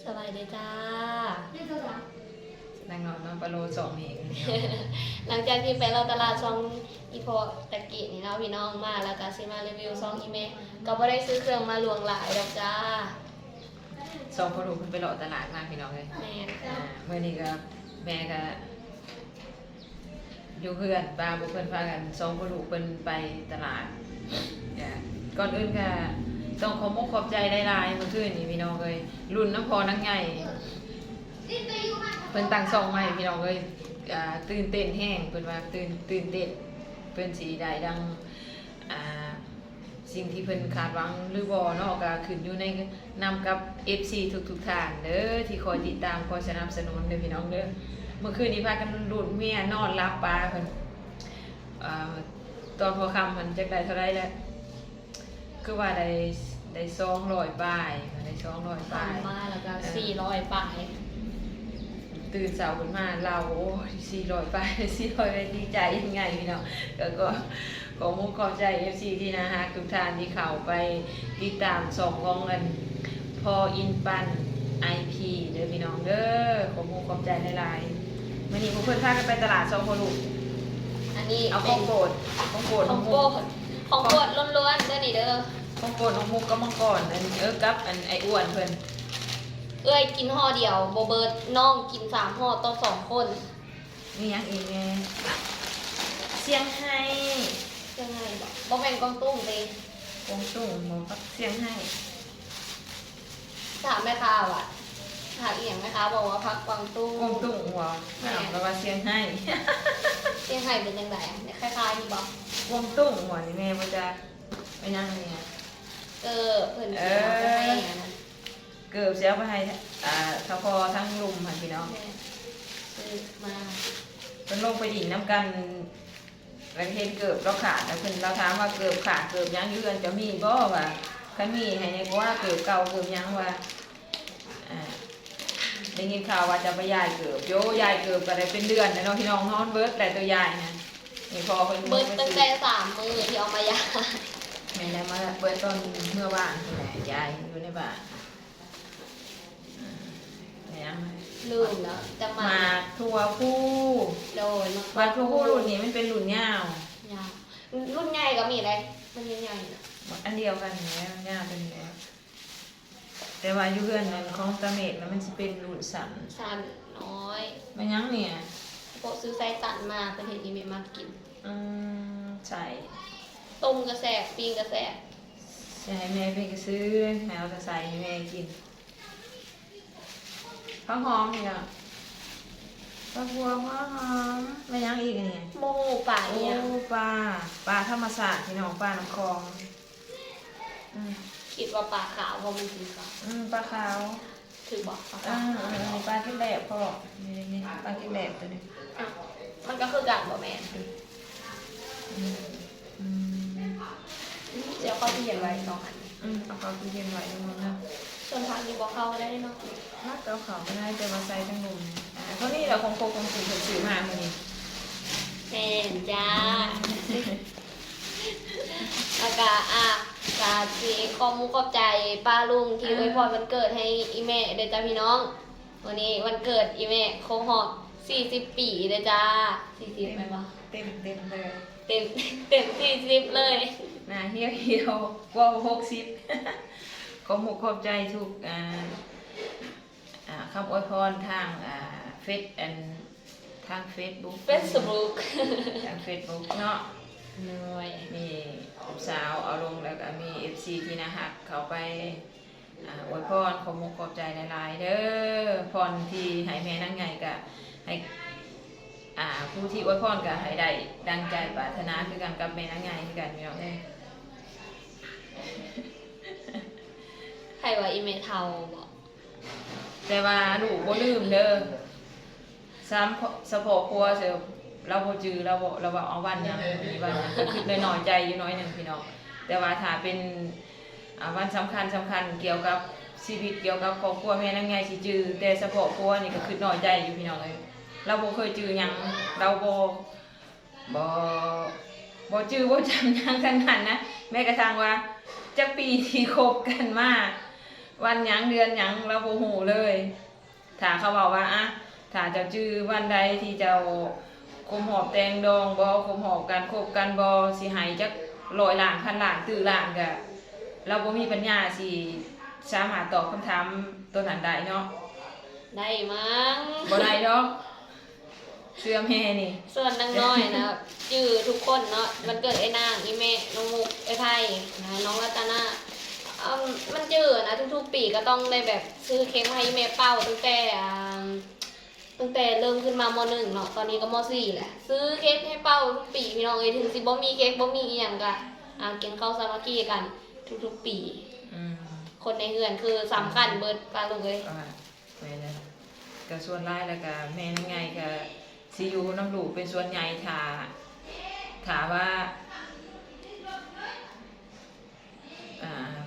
สบายดีจ้านั่งนอนนอนปลาโลสองเอง หลังจากที่ไปเราตลาดช่องอีพอตะกี้นี่เนาะพี่น้องมาแล้วก็สิมารีวิวช่องอีเมก็บ่ได้ซื้อเครื่องมาหลวงหลายดอกจ้าสองคนลูกเพิ่นไปเลาะตลาดมาพี่น้องเลย แม่น เมื่อนี้ก็แม่ก็อยู่เพื่อนป้าบุเพิ่นพากันสองคนลูกเพิ่นไปตลาดก่อนอื่นก็ต้องขอบใจหลายๆเมื่อคืนนี้พี่น้องเลยรุ่นน้ำพอนังใหญ่เพิ่นตั้งซองใหม่พี่น้องเลยตื่นเต้นแห้งเพิ่นว่าตื่นเต้นเพิ่นสีได้ดังสิ่งที่เพิ่นคาดหวังหรือบ่เนาะก็ขึ้นอยู่ในนำกับ FC ทุกท่านเด้อที่คอยติดตามคอยสนับสนุนเด้อพี่น้องเด้อเมื่อคืนนี้พากันลุ้นเมียนอนรับปลาเพิ่นตอนพอค่ำเพิ่นจักได้เท่าไรแล้วคือว่าได้200ป้ายได้200ป้ายมาแล้วก็400ปลายตื่นเช้าขึ้นมาเราโอ้ย400ป้าย400ได้ดีใจยังไงพี่น้องก็ขอมุกขอบใจ FC ที่นะฮะทุกท่านที่เข้าไปติดตามส่องของกันพออินปัน IP เด้อพี่น้องเด้อขอมุกขอบใจหลายๆมื้อนี้พวกเพิ่นพากันไปตลาด2คนลูกอันนี้เอาของโปรดของโปรดล้วนๆเด้อนี่เด้อของโปรดน้องมุกก็มังกรอันกับอันไอ้อ้วนเพิ่นเอ้ยกินห่อเดียวบ่เบิดน้องกิน3ห่อต่อ2คนมีหยังอีกแม่เสียงไห้ยังไงบ่แม่นกองตุ้งเด้กงตุ้งบ่ปักเสียงไห้ถามแม่ค้าว่ะถามอีหยังแม่ค้าบอกว่าพักกวางตุ้งกงตุ้งหัวแปลว่าเสียงไห้เสียงไห้เป็นจังได๋คล้ายๆนี่บ่กงตุ้งหัวนี่แม่บ่จะไปยังเนี่ยเพิ่นสิเอาไปให้อันนั้นเกือบสิเอาไปให้ทั้งพ่อทั้งลุงหั่นพี่น้องซื้อมาเพิ่นลงไปดิ่งน้ำกันแล้วเห็นเกือบเราขาดแล้วเพิ่นเราถามว่าเกือบขาดเกือบยังอยู่กันจะมีบ่ว่าคันมีให้เนี่ยว่าเกือบเก่าเกือบยังว่าได้ยินข่าวว่าจะไปยายเกือบโยยายเกือบก็ได้เป็นเดือนแล้วเนาะพี่น้องนอนเบิดแต่ตัวยายนะนี่พอเพิ่นเบิดตั้งแต่3มื้อที่เอามายาแม่ได้มาเบิดตอนเมื่อวานนี่แหละยายอยู่ในบ้านลืมแล้วจะมาทั่วผู้โดยมาทั่วผู้รุ่นนี้มันเป็นรุ่นยาวรุ่นใหญ่ก็มีอะไรมันใหญ่อันเดียวกันเนี่ยยาวเป็นแล้วแต่ว่าอยู่เพื่อนนั้นของตะเมกแล้วมันจะเป็นรุ่นสั้นน้อยมันยังเนี่ยพวกซื้อไส้ตันมาเป็นเห็ดอีเมมากินใช่ต้มกระแสปิ้งกระแสใช่แม่ไปซื้อแมวจะใส่ให้แม่กินข้าวหอมนี่นะปลาบัวข้าวหอมไม่ยังอีกเนี่ยโมป่าเนี่ยปลาธรรมศาสตร์ที่น้องปลาน้ำคลองคิดว่าปลาขาวเพราะมันสีขาวปลาขาวถือบอกปลาขาวปลากินแหลบพ่อนี่ปลากินแหลบตัวนี้มันก็คือการบ่แม่เดี๋ยวเขาที่เย็นไว้2 อันเอาเขาที่เย็นไว้ตรงนั้นนะส่วนผักนี่บอกเข้าได้เนาะถ้าเอาเขาไม่ได้แต่มาใส่ทั้งนมเพราะนี่เราคงสื่อมาคนนี้แม่จ้าแล้วก็กาจีขอมุกขอบใจป้าลุงที่อวยพรวันเกิดให้อีแม่เด้อจ้าพี่น้องวันนี้วันเกิดอีแม่ครบรอบ40 ปีเด้อจ้า40ไหมวะเต็มเลยเต็ม40เลยน่าเหี่ยวกว่า60ขอมุกขอบใจทุกคำอวยพรทางเฟซทางเฟซบุ๊กทางเฟซบุ๊กเนาะมีสาวเอาลงแล้วก็มี FC ที่นะฮักเขาไปอวยพรขอมุกขอบใจหลายๆเด้อพรที่ให้แม่นั่งไงก็ให้ผู้ที่อวยพรก็ให้ได้ดังใจปรารถนาคือกันกับแม่นั่งไงคือกันพี่น้องเอ้ยใครว่าอีเมทเทาบอกแต่ว่าลูกบ่ลืมเด้อสะโพกครัวเสียเราบ่จือเราว่าเอาวันยังมีวันยังก็คิดน้อยใจอยู่น้อยนึงพี่น้องแต่ว่าถ้าเป็นวันสำคัญเกี่ยวกับชีวิตเกี่ยวกับครอบครัวแม่นั่งไงสิจือแต่สะโพกครัวนี่ก็คิดน้อยใจอยู่พี่น้องเอ้ยเราบ่เคยจือหยังเราบ่จือบ่จำหยังทั้งนั้นนะแม้กระทั่งว่าจักปีที่คบกันมาโ วันหยังเดือนหยังเราบ่ฮู้เลยถ้าเขาบอกว่าอะถ้าเจ้าจื้อวันใดที่เจ้าคุมหอบแตงดองบ่คุมหอบกันคบกันบ่สิให้จัก100 ล้านพันล้านตื้อล้านก็เราบ่มีปัญญาสิสามารถตอบคำถามตัวนั้นได้เนาะ ได้มั้ง บ่ได้ดอกเสื่อมแฮ่นี่ ส่วนนางน้อยนะจื่อทุกคนเนาะมันเกิดไอ้นางอีเมน้องมุกไอ้ไพ่นะน้องรัตนามันจื่อนะทุกๆปีก็ต้องได้แบบซื้อเค้กมาให้อีเมเป้าตั้งแต่เริ่มขึ้นมาม.1 เนาะตอนนี้ก็ม.4 แหละซื้อเค้กให้เป้าทุกปีพี่น้องเอ้ยถึงสิบ่มีเค้กบ่มีอีหยังก็กินข้าวสามัคคีกันทุกๆปี คนในเฮือนคือสำคัญเบิดปลาลุงเอ้ย ก็แม่นก็ส่วนหลายแล้วก็แม่นั่นไงก็สิอยู่น้ำลูกเป็นส่วนใหญ่ถ้าว่า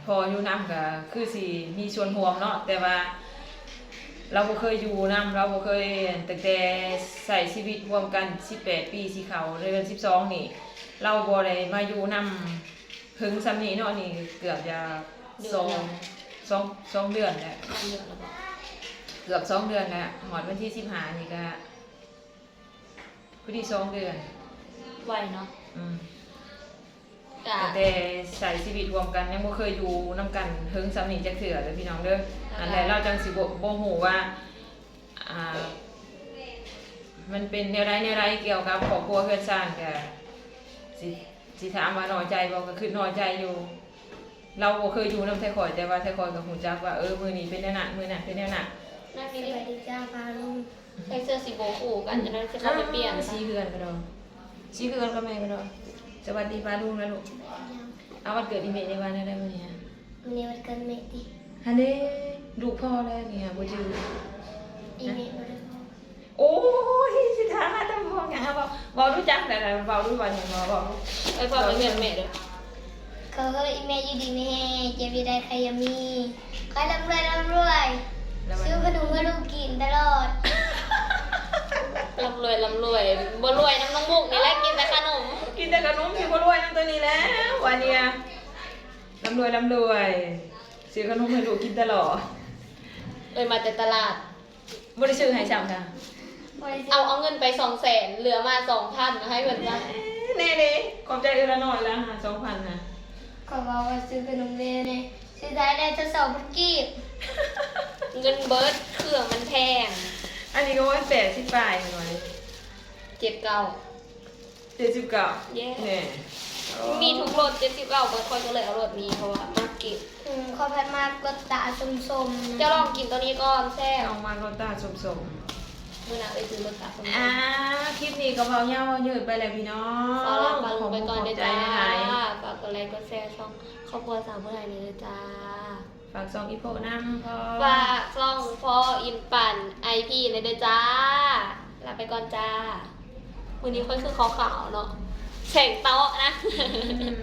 พออยู่น้ำก็คือสิมีส่วนห่วงเนาะแต่ว่าเราบ่เคยอยู่น้ำเราบ่เคยตั้งแต่ใส่ชีวิตร่วมกัน18 ปีสิเข้าเดือน12นี่เราบ่ได้มาอยู่น้ำถึงซำนี้เนาะนี่เกือบจะ2 เดือนแล้ว เยอะแล้วบ่ เกือบ2 เดือนแล้วหอดวันที่15นี่ก็พอดี2 เดือน ไวเนาะ แต่ใช้ชีวิตรวมกันยังบ่เคยอยู่นํกันเฮิงสำนีจักเทื่อเด้อพี่น้องเด้ออันใดเราจังสิบ่ฮู้ว่ามันเป็นแนวใดเกี่ยวกับครอบครัวเฮือนซ่านก็สิถามว่าน้อยใจบ่ก็คือน้อยใจอยู่ เราบ่เคยอยู่นำไทข่อยแต่ว่าไทข่อยก็ฮู้จักว่ามื้อนี้เป็นแนวนั้นมื้อนั้นเป็นแนวนั้น นั่น ส นี่ วัสดีจ้าปลาลุง ใส่เสื้อสีโบกูกันจะนั้นจะเข้าไปเปลี่ยน สีเฮือนก็ดอกสีเฮือนก็แม่ก็ดอกสวัสดีป้าลุงนะลูกเอาวันเกิดอีเมลในวันนั้นได้มื้อนี้ วันนี้วันเกิดเมติ ฮันเด้ลูกพ่อแล้วเนี่ยบ่จื้อ อีเมลบริโภค โอ้ยสิถามหาตำพ่อหยังบ่รู้จักแต่บ่รู้ว่าหยังบ่ ไอ้พ่อไปเปลี่ยนแม่เด้อ เขาเฮ้ยอีเมลอยู่ดีไม่แห้งเจ็บได้ใครยังมีใครร่ำรวยซื้อขนมให้ลูกกินตลอด ร่ำรวยบ่รวยน้ำน้องบุกนี่แหละกินแต่ขนม กินแต่ขนมสิบ่รวยนำตัวนี้แล้ววันเนี้ยร่ำรวยซื้อขนมให้ลูกกินตลอด เลยมาแต่ตลาด บ่ได้ซื้อให้ซ้ำค่ะ เอาเงินไป200,000เหลือมา 2,000ให้เพิ่นจ้ะ แน่เด้ขอบใจเอื้อละน้อยแล้วค่ะ2,000น่ะ เขาบอกว่าซื้อขนมเลยเนี่ยซื้อได้ได้จะสองพันกีบ เงินเบิดเครื่องมันแพง อันนี้ก็ว่า80ปลายหน่อย 79 79 เย้ แน่ มีทุกรถ79บางคนก็เลยเอารถนี้เพราะว่ามากิน เขาพัดมากรสตาส้มๆ จะลองกินตัวนี้ก่อนแซ่บ เอามารสตาสม มื้อหน้าไปซื้อรถตักสม คลิปนี้ก็เบาเงายืดไปเลยพี่น้อง ขอลาปลาลงไปก่อนเด้อจ้า หลาย ฝากกดไลค์กดแชร์ช่องครอบครัวสาวผู้ไทยนี่เด้อจ้า ฝากซองอีโพน้ำพอ ฝากช่องพ่ออินปั่นไอพีเลยเด้อจ้า ลาไปก่อนจ้า วันนี้ค่อยคือขาวๆเนาะแฉ่งโต๊ะนะ อืม